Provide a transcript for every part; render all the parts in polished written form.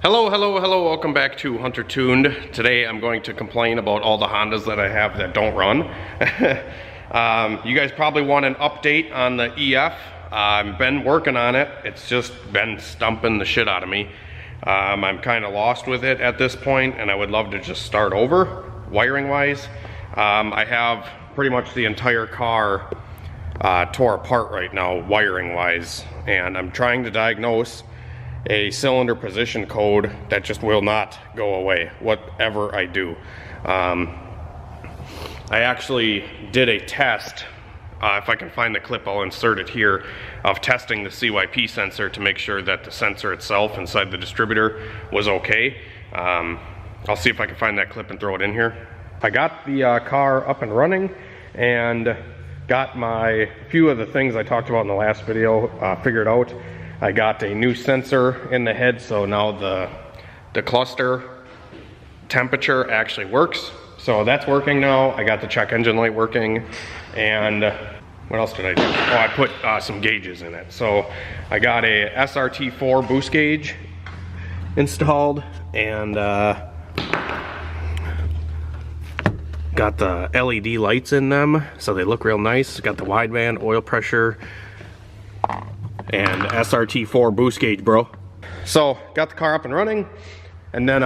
Hello, welcome back to Hunter Tuned. Today I'm going to complain about all the Hondas that I have that don't run. You guys probably want an update on the EF. I've been working on it. It's just been stumping the shit out of me. I'm kind of lost with it at this point, and I would love to just start over, wiring wise. I have pretty much the entire car tore apart right now, wiring wise, and I'm trying to diagnose a cylinder position code that just will not go away, whatever I do. I actually did a test, if I can find the clip I'll insert it here, of testing the CYP sensor to make sure that the sensor itself inside the distributor was okay. I'll see if I can find that clip and throw it in here. I got the car up and running and got my few of the things I talked about in the last video figured out. I got a new sensor in the head, so now the cluster temperature actually works. So that's working now. I got the check engine light working, and what else did I do? Oh, I put some gauges in it. So I got a SRT4 boost gauge installed, and got the LED lights in them, so they look real nice. Got the wideband, oil pressure, and SRT4 boost gauge, bro. So got the car up and running, and then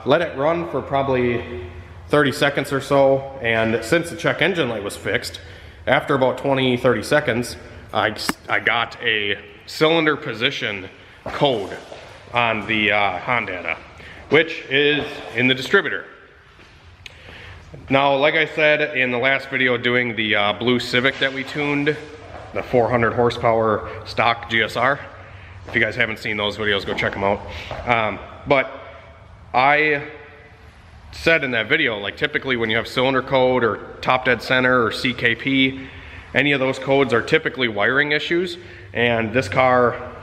let it run for probably 30 seconds or so. And since the check engine light was fixed, after about 20-30 seconds, I got a cylinder position code on the Honda, which is in the distributor. Now, like I said in the last video doing the blue Civic that we tuned, the 400 horsepower stock GSR. If you guys haven't seen those videos, go check them out. But I said in that video, like typically when you have cylinder code or top dead center or CKP, any of those codes are typically wiring issues. And this car,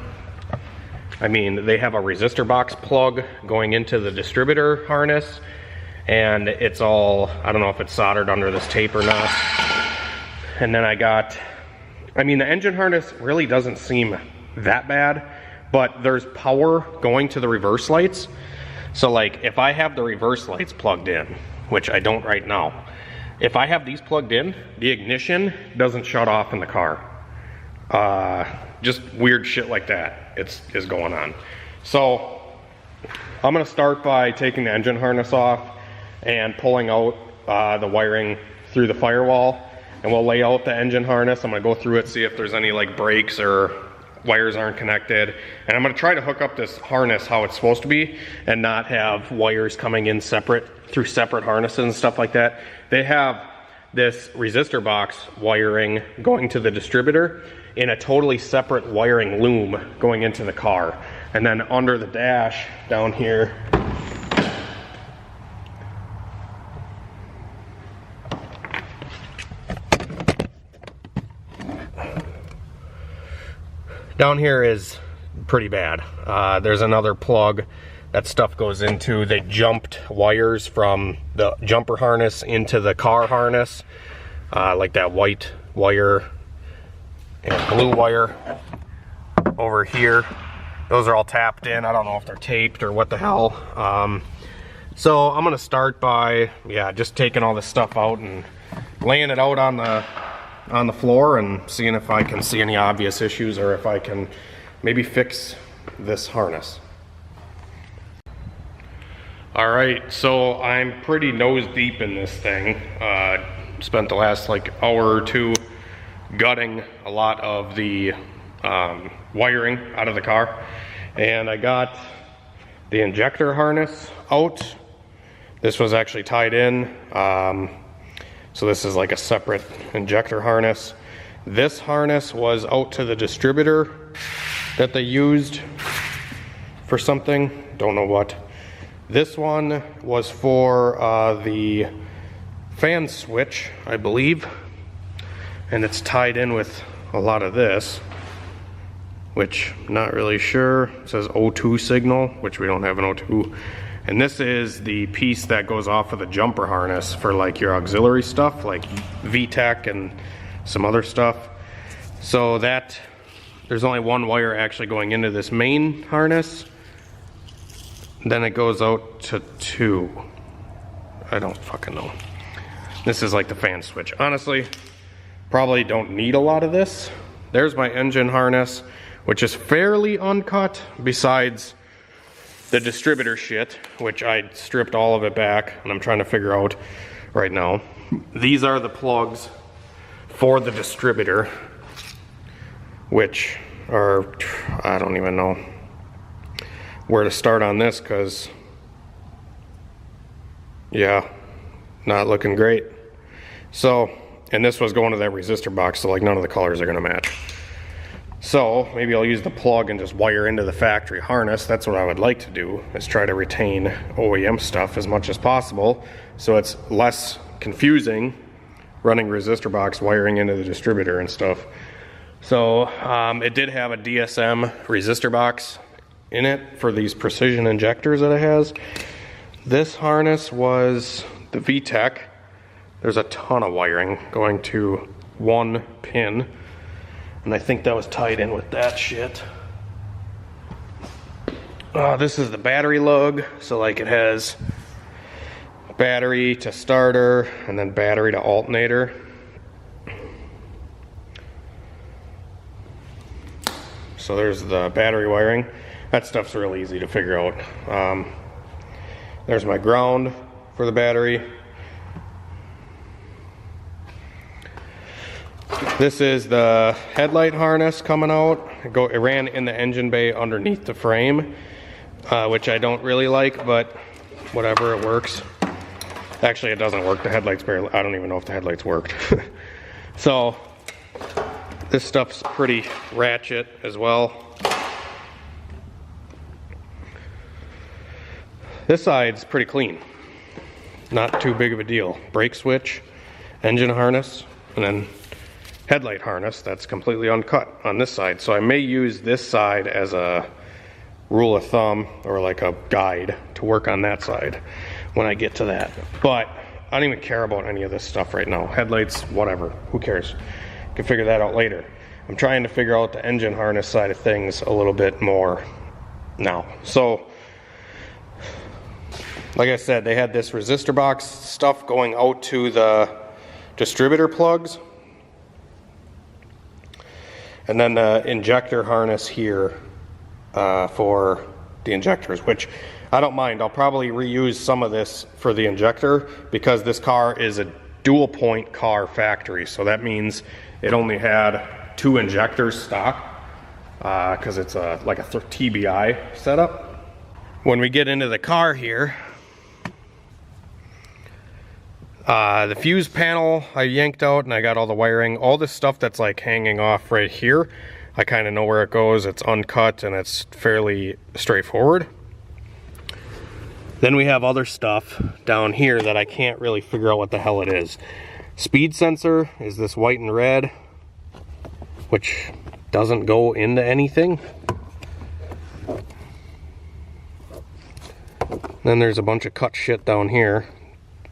I mean, they have a resistor box plug going into the distributor harness, and it's all, I don't know if it's soldered under this tape or not. And then I mean, the engine harness really doesn't seem that bad, but there's power going to the reverse lights. So like if I have the reverse lights plugged in, which I don't right now, if I have these plugged in, the ignition doesn't shut off in the car. Just weird shit like that is going on. So I'm gonna start by taking the engine harness off and pulling out the wiring through the firewall. And we'll lay out the engine harness. I'm gonna go through it, see if there's any like breaks or wires aren't connected. And I'm gonna try to hook up this harness how it's supposed to be and not have wires coming in separate through separate harnesses and stuff like that. They have this resistor box wiring going to the distributor in a totally separate wiring loom going into the car. And then under the dash down here, down here is pretty bad. There's another plug that stuff goes into. They jumped wires from the jumper harness into the car harness, like that white wire and blue wire over here. Those are all tapped in. I don't know if they're taped or what the hell. So I'm gonna start by, just taking all this stuff out and laying it out on the floor and seeing if I can see any obvious issues or if I can maybe fix this harness. All right, so I'm pretty nose deep in this thing. Spent the last like hour or two gutting a lot of the wiring out of the car, and I got the injector harness out. This was actually tied in. So this is like a separate injector harness. This harness was out to the distributor that they used for something, don't know what. This one was for the fan switch, I believe. And it's tied in with a lot of this, which I'm not really sure. It says O2 signal, which we don't have an O2. And this is the piece that goes off of the jumper harness for like your auxiliary stuff, like VTEC and some other stuff. So that, there's only one wire actually going into this main harness. Then it goes out to 2. I don't fucking know. This is like the fan switch. Honestly, probably don't need a lot of this. There's my engine harness, which is fairly uncut besides the distributor shit, which I stripped all of it back and I'm trying to figure out right now. These are the plugs for the distributor, which are, I don't even know where to start on this, because yeah, not looking great. So, and this was going to that resistor box, so like none of the colors are gonna match. So maybe I'll use the plug and just wire into the factory harness. That's what I would like to do, is try to retain OEM stuff as much as possible, so it's less confusing running resistor box wiring into the distributor and stuff. So it did have a DSM resistor box in it for these precision injectors that it has. This harness was the VTEC. There's a ton of wiring going to 1 pin, and I think that was tied in with that shit. This is the battery lug, so like it has battery to starter and then battery to alternator. So there's the battery wiring. That stuff's real easy to figure out. There's my ground for the battery. This is the headlight harness coming out. It ran in the engine bay underneath the frame, which I don't really like, but whatever, it works. Actually, it doesn't work. The headlights barely, I don't even know if the headlights worked. So this stuff's pretty ratchet as well. This side's pretty clean. Not too big of a deal. Brake switch, engine harness, and then headlight harness that's completely uncut on this side. So I may use this side as a rule of thumb or like a guide to work on that side when I get to that. But I don't even care about any of this stuff right now. Headlights, whatever, who cares? Can figure that out later. I'm trying to figure out the engine harness side of things a little bit more now. So like I said, they had this resistor box stuff going out to the distributor plugs, and then the injector harness here for the injectors, which I don't mind. I'll probably reuse some of this for the injector because this car is a dual point car factory, so that means it only had 2 injectors stock because it's like a TBI setup. When we get into the car here, the fuse panel I yanked out and I got all the wiring. All this stuff that's like hanging off right here, I kind of know where it goes. It's uncut and it's fairly straightforward. Then we have other stuff down here that I can't really figure out what the hell it is. Speed sensor is this white and red, which doesn't go into anything. Then there's a bunch of cut shit down here.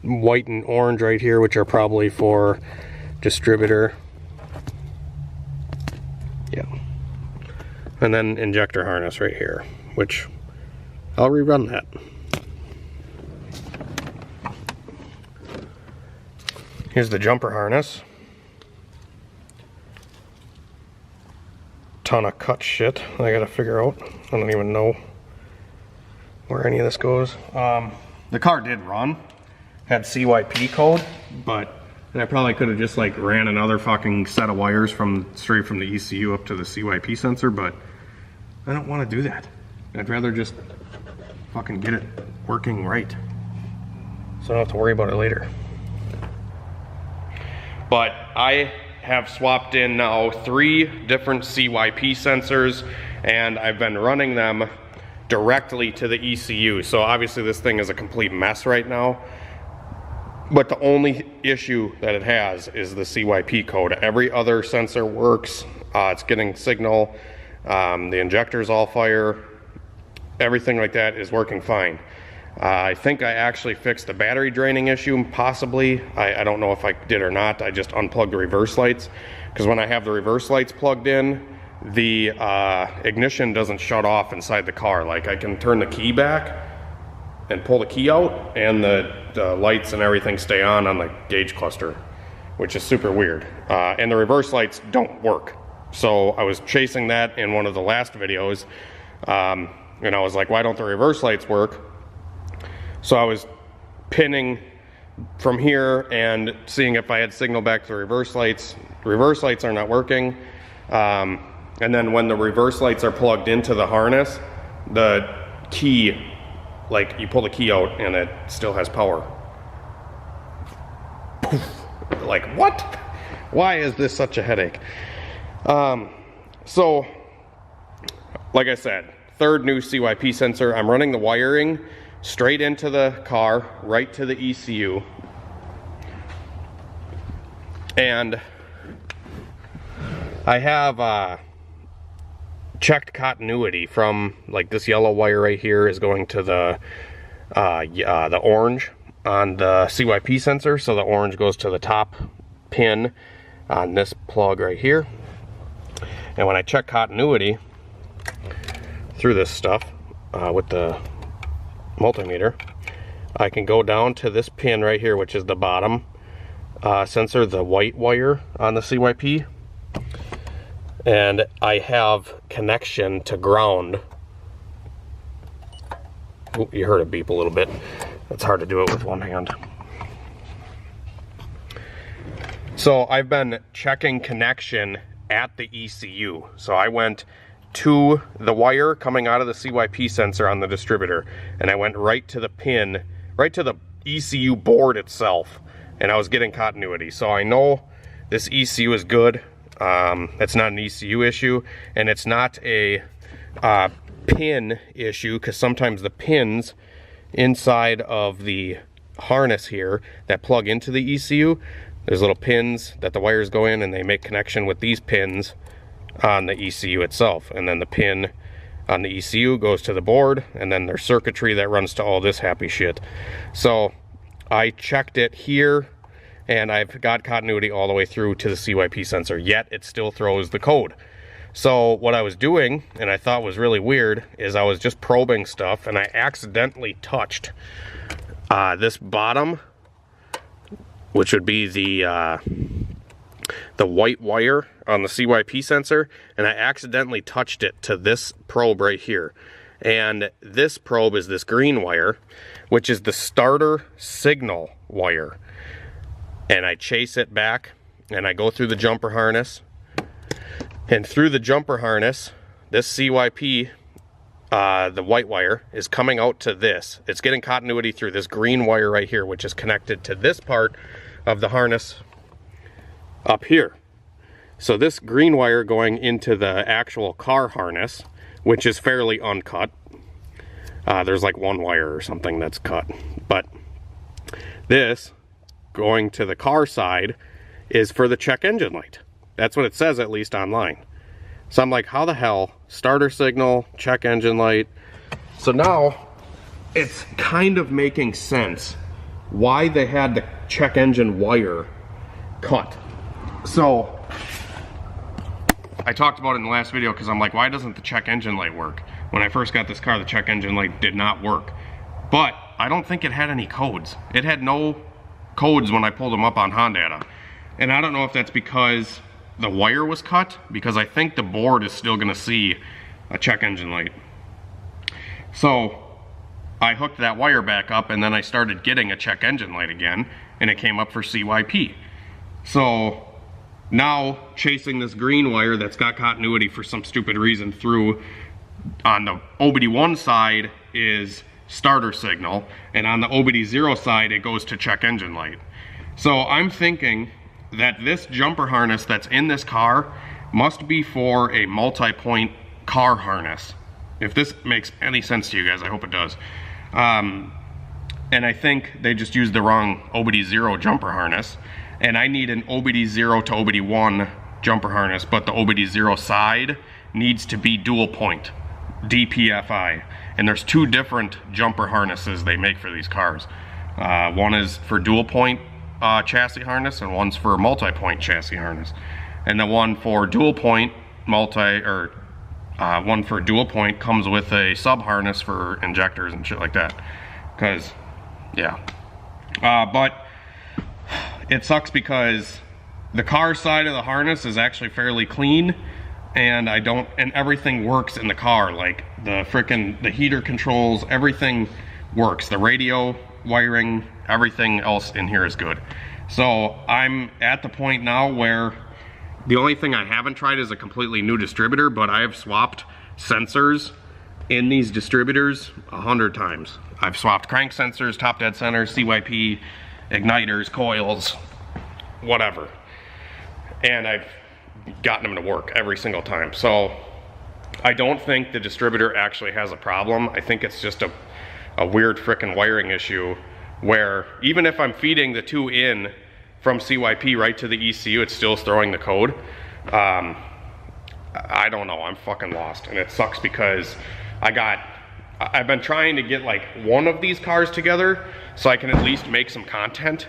White and orange right here, which are probably for distributor. Yeah. And then injector harness right here, which I'll rerun that. Here's the jumper harness. Ton of cut shit I gotta figure out. I don't even know where any of this goes. The car did run. Had CYP code, and I probably could have just like ran another fucking set of wires straight from the ECU up to the CYP sensor, but I don't want to do that. I'd rather just fucking get it working right, so I don't have to worry about it later. But I have swapped in now 3 different CYP sensors, and I've been running them directly to the ECU. So obviously this thing is a complete mess right now. But the only issue that it has is the CYP code. Every other sensor works. It's getting signal. The injector's all fire. Everything like that is working fine. I think I actually fixed the battery draining issue, possibly. I don't know if I did or not. I just unplugged the reverse lights, because when I have the reverse lights plugged in, the ignition doesn't shut off inside the car. Like, I can turn the key back and pull the key out, and the lights and everything stay on the gauge cluster, which is super weird. And the reverse lights don't work. So I was chasing that in one of the last videos, and I was like, why don't the reverse lights work? So I was pinning from here and seeing if I had signal back to the reverse lights. Reverse lights are not working. And then when the reverse lights are plugged into the harness, the key, like you pull the key out and it still has power. Poof. Like, what? Why is this such a headache? So, like I said, third new CYP sensor. I'm running the wiring straight into the car, right to the ECU. And I have checked continuity from, like, this yellow wire right here is going to the orange on the CYP sensor. So the orange goes to the top pin on this plug right here. And when I check continuity through this stuff with the multimeter, I can go down to this pin right here, which is the bottom sensor, the white wire on the CYP, and I have connection to ground. Ooh, you heard it beep a little bit. It's hard to do it with one hand. So I've been checking connection at the ECU. So I went to the wire coming out of the CYP sensor on the distributor, and I went right to the pin, right to the ECU board itself, and I was getting continuity. So I know this ECU is good. It's not an ECU issue, and it's not a pin issue, because sometimes the pins inside of the harness here that plug into the ECU, there's little pins that the wires go in, and they make connection with these pins on the ECU itself, and then the pin on the ECU goes to the board, and then there's circuitry that runs to all this happy shit. So I checked it here, and I've got continuity all the way through to the CYP sensor, yet it still throws the code. So what I was doing, and I thought was really weird, is I was just probing stuff, and I accidentally touched this bottom, which would be the white wire on the CYP sensor, and I accidentally touched it to this probe right here. And this probe is this green wire, which is the starter signal wire. And I chase it back, and I go through the jumper harness, and through the jumper harness, this CYP, the white wire, is coming out to this. It's getting continuity through this green wire right here, which is connected to this part of the harness up here. So this green wire going into the actual car harness, which is fairly uncut. There's like one wire or something that's cut. But this going to the car side is for the check engine light. That's what it says, at least online. So I'm like, how the hell? Starter signal, check engine light. So now it's kind of making sense why they had the check engine wire cut. So I talked about it in the last video, because I'm like, why doesn't the check engine light work? When I first got this car, the check engine light did not work. But I don't think it had any codes. It had no codes when I pulled them up on Hondata. And I don't know if that's because the wire was cut, because I think the board is still gonna see a check engine light. So I hooked that wire back up, and then I started getting a check engine light again, and it came up for CYP. So now chasing this green wire that's got continuity for some stupid reason through, on the OBD1 side is starter signal, and on the OBD0 side it goes to check engine light. So I'm thinking that this jumper harness that's in this car must be for a multi-point car harness. If this makes any sense to you guys, I hope it does. And I think they just used the wrong OBD0 jumper harness, and I need an OBD0 to OBD1 jumper harness, but the OBD0 side needs to be dual point, DPFI. And there's two different jumper harnesses they make for these cars. One is for dual point chassis harness, and one's for multi-point chassis harness. And the one for dual point one for dual point comes with a sub harness for injectors and shit like that. because, yeah. But it sucks because the car side of the harness is actually fairly clean, and everything works in the car. Like the heater controls, everything works. The radio wiring, everything else in here is good. So I'm at the point now where the only thing I haven't tried is a completely new distributor, but I have swapped sensors in these distributors 100 times. I've swapped crank sensors, top dead centers, CYP, igniters, coils, whatever. And I've gotten them to work every single time. So I don't think the distributor actually has a problem. I think it's just a weird frickin' wiring issue where even if I'm feeding the 2 in from CYP right to the ECU, it's still throwing the code. I don't know, I'm fucking lost. And it sucks because I've been trying to get like one of these cars together so I can at least make some content,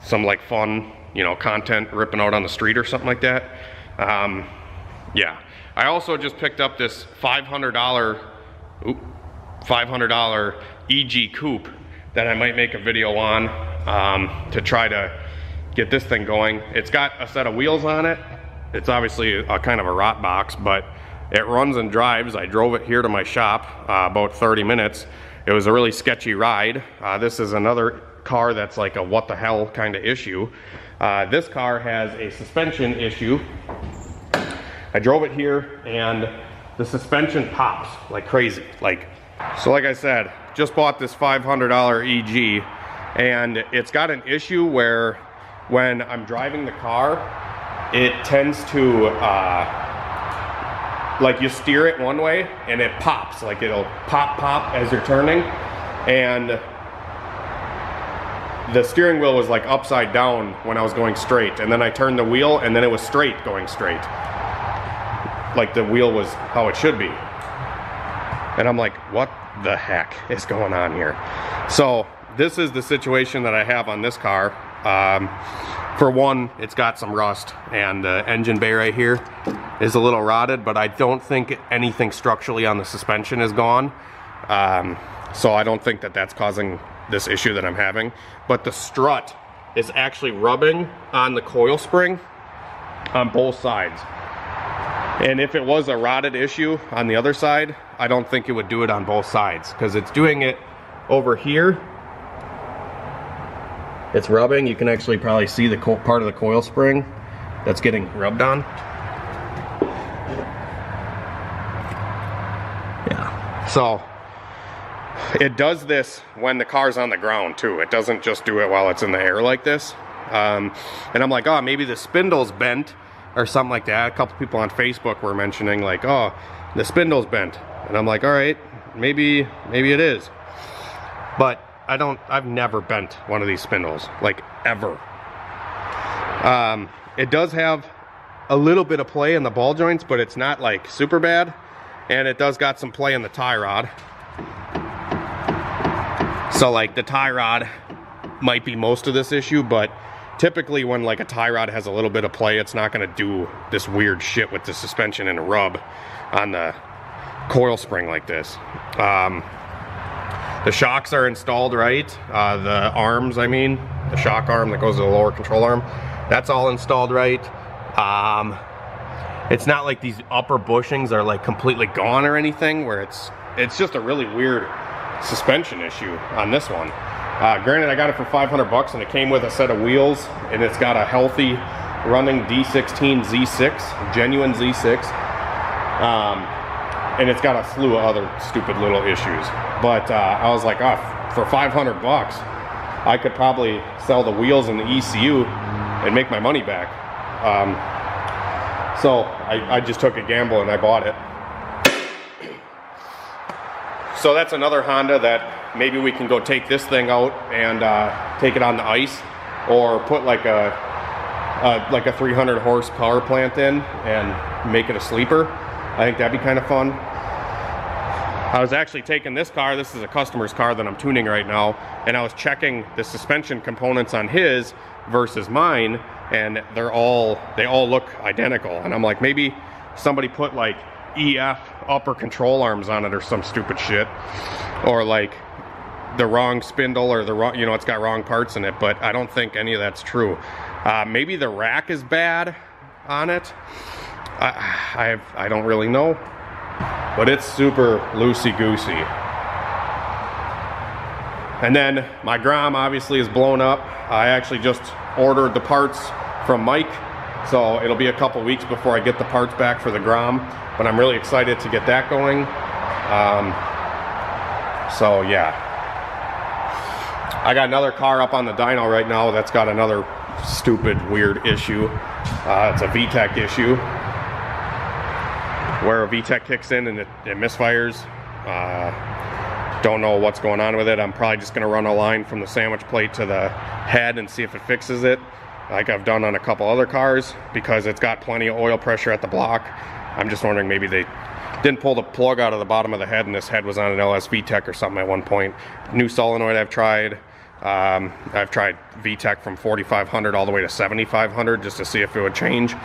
some like fun, you know, content ripping out on the street or something like that. Yeah. I also just picked up this $500 EG coupe that I might make a video on to try to get this thing going. It's got a set of wheels on it. It's obviously a kind of a rot box, but it runs and drives. I drove it here to my shop about 30 minutes. It was a really sketchy ride. This is another car that's like a what the hell kind of issue. This car has a suspension issue. I drove it here and the suspension pops like crazy. So like I said, just bought this $500 EG, and it's got an issue where when I'm driving the car, it tends to, like you steer it one way and it pops, like it'll pop as you're turning, and the steering wheel was like upside down when I was going straight, and then I turned the wheel and then it was straight going straight. Like the wheel was how it should be. And I'm like, what the heck is going on here? So this is the situation that I have on this car. For one, it's got some rust, and the engine bay right here is a little rotted, but I don't think anything structurally on the suspension is gone. So I don't think that that's causing this issue that I'm having. But the strut is actually rubbing on the coil spring on both sides. And if it was a rotted issue on the other side, I don't think it would do it on both sides, because it's doing it over here. It's rubbing. You can actually probably see the part of the coil spring that's getting rubbed on. Yeah. So it does this when the car's on the ground too. It doesn't just do it while it's in the air like this. And I'm like, oh, maybe the spindle's bent or something like that. A couple people on Facebook were mentioning like, oh, the spindle's bent. And I'm like, all right, maybe it is. But I've never bent one of these spindles, like ever. It does have a little bit of play in the ball joints, but it's not like super bad. And it does got some play in the tie rod. So like the tie rod might be most of this issue, but typically when like a tie rod has a little bit of play, it's not gonna do this weird shit with the suspension and a rub on the coil spring like this. The shocks are installed right. The arms, I mean, the shock arm that goes to the lower control arm, that's all installed right. It's not like these upper bushings are like completely gone or anything, where it's just a really weird suspension issue on this one. Granted, I got it for 500 bucks and it came with a set of wheels, and it's got a healthy running D16 Z6, genuine Z6. And it's got a slew of other stupid little issues. But I was like, oh, for 500 bucks, I could probably sell the wheels and the ECU and make my money back. So I just took a gamble and I bought it. So that's another Honda that maybe we can go take this thing out and take it on the ice, or put like a 300 horse power plant in and make it a sleeper. I think that'd be kind of fun. I was actually taking this car, this is a customer's car that I'm tuning right now, and I was checking the suspension components on his versus mine, and they all look identical. And I'm like, maybe somebody put like EF upper control arms on it or some stupid shit, or like the wrong spindle or the wrong, you know, it's got wrong parts in it, but I don't think any of that's true. Maybe the rack is bad on it. I don't really know, but it's super loosey-goosey. And then my Grom obviously is blown up. I actually just ordered the parts from Mike, so it'll be a couple weeks before I get the parts back for the Grom, but I'm really excited to get that going. So yeah, I got another car up on the dyno right now that's got another stupid weird issue. It's a VTEC issue where a VTEC kicks in and it misfires. Don't know what's going on with it. I'm probably just going to run a line from the sandwich plate to the head and see if it fixes it, like I've done on a couple other cars, because it's got plenty of oil pressure at the block. I'm just wondering, maybe they didn't pull the plug out of the bottom of the head and this head was on an LS VTEC or something at one point. New solenoid I've tried. I've tried VTEC from 4500 all the way to 7500 just to see if it would change.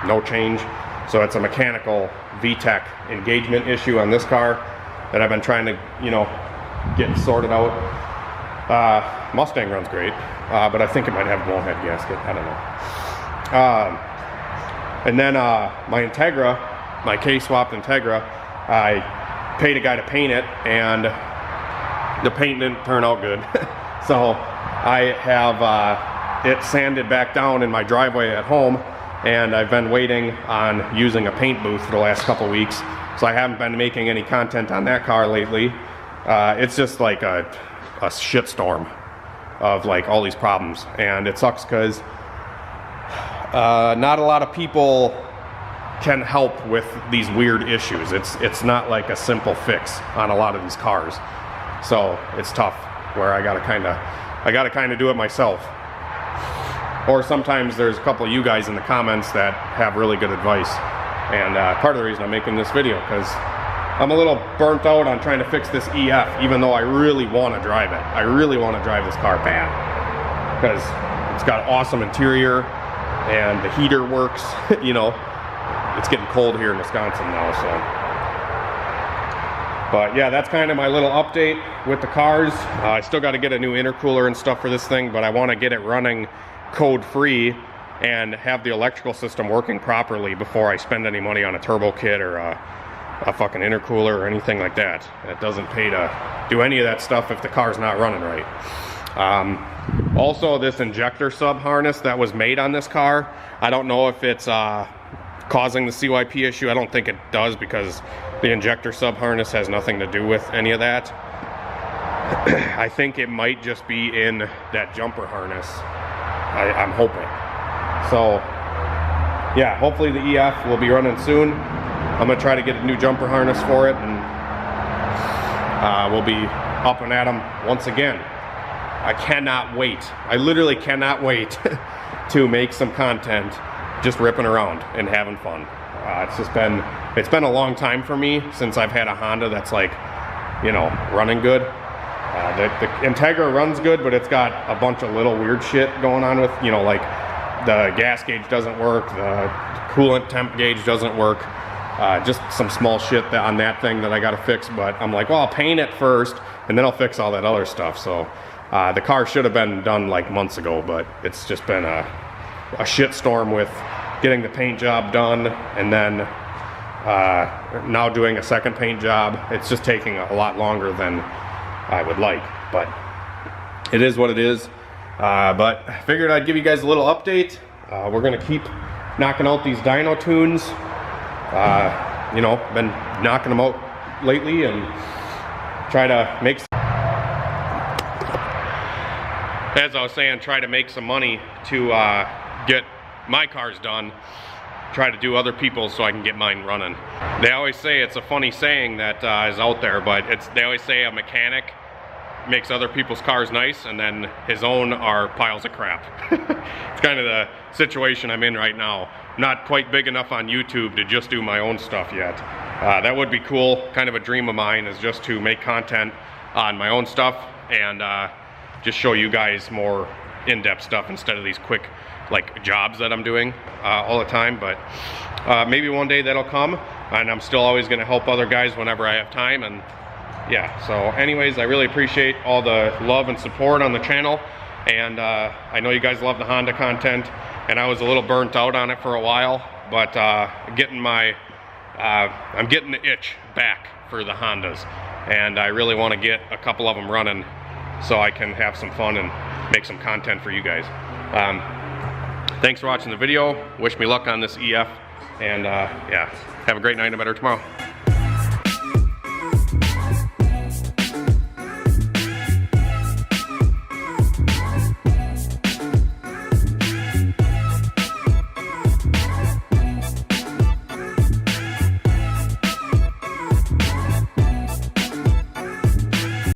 No change. So it's a mechanical VTEC engagement issue on this car that I've been trying to, you know, get sorted out. Mustang runs great, but I think it might have a blown head gasket. I don't know. And then my Integra, my K-swapped Integra, I paid a guy to paint it, and the paint didn't turn out good. So I have it sanded back down in my driveway at home, and I've been waiting on using a paint booth for the last couple weeks. So I haven't been making any content on that car lately. It's just like a shitstorm of like all these problems, and it sucks because not a lot of people can help with these weird issues. It's not like a simple fix on a lot of these cars, so it's tough. Where I gotta kind of do it myself. Or sometimes there's a couple of you guys in the comments that have really good advice. And part of the reason I'm making this video, because I'm a little burnt out on trying to fix this EF, even though I really want to drive it. I really want to drive this car bad, because it's got awesome interior and the heater works. You know, it's getting cold here in Wisconsin now, so. But yeah, that's kind of my little update with the cars. I still got to get a new intercooler and stuff for this thing, but I want to get it running code-free and have the electrical system working properly before I spend any money on a turbo kit or a fucking intercooler or anything like that. It doesn't pay to do any of that stuff if the car's not running right. Also, this injector sub harness that was made on this car, I don't know if it's causing the CYP issue. I don't think it does, because the injector sub harness has nothing to do with any of that. I think it might just be in that jumper harness. I'm hoping. So yeah, hopefully the EF will be running soon. I'm gonna try to get a new jumper harness for it, and we'll be up and at 'em once again. I cannot wait. I literally cannot wait to make some content just ripping around and having fun. It's been a long time for me since I've had a Honda that's like, you know, running good. The Integra runs good, but it's got a bunch of little weird shit going on with, you know, like the gas gauge doesn't work, the coolant temp gauge doesn't work. Just some small shit on that thing that I gotta fix, but I'm like, well, I'll paint it first and then I'll fix all that other stuff. So the car should have been done like months ago, but it's just been a shit storm with getting the paint job done, and then now doing a second paint job. It's just taking a lot longer than I would like, but it is what it is. But I figured I'd give you guys a little update. We're gonna keep knocking out these dyno tunes. You know, been knocking them out lately and try to make, as I was saying, try to make some money to get my cars done, try to do other people's so I can get mine running. They always say, it's a funny saying that is out there, but they always say a mechanic makes other people's cars nice, and then his own are piles of crap. It's kind of the situation I'm in right now. Not quite big enough on YouTube to just do my own stuff yet. That would be cool. Kind of a dream of mine is just to make content on my own stuff and just show you guys more in-depth stuff instead of these quick like jobs that I'm doing all the time. But maybe one day that'll come, and I'm still always going to help other guys whenever I have time, and yeah, so anyways, I really appreciate all the love and support on the channel, and I know you guys love the Honda content, and I was a little burnt out on it for a while, but I'm getting the itch back for the Hondas, and I really want to get a couple of them running so I can have some fun and make some content for you guys. Thanks for watching the video. Wish me luck on this EF, and yeah, have a great night and a better tomorrow.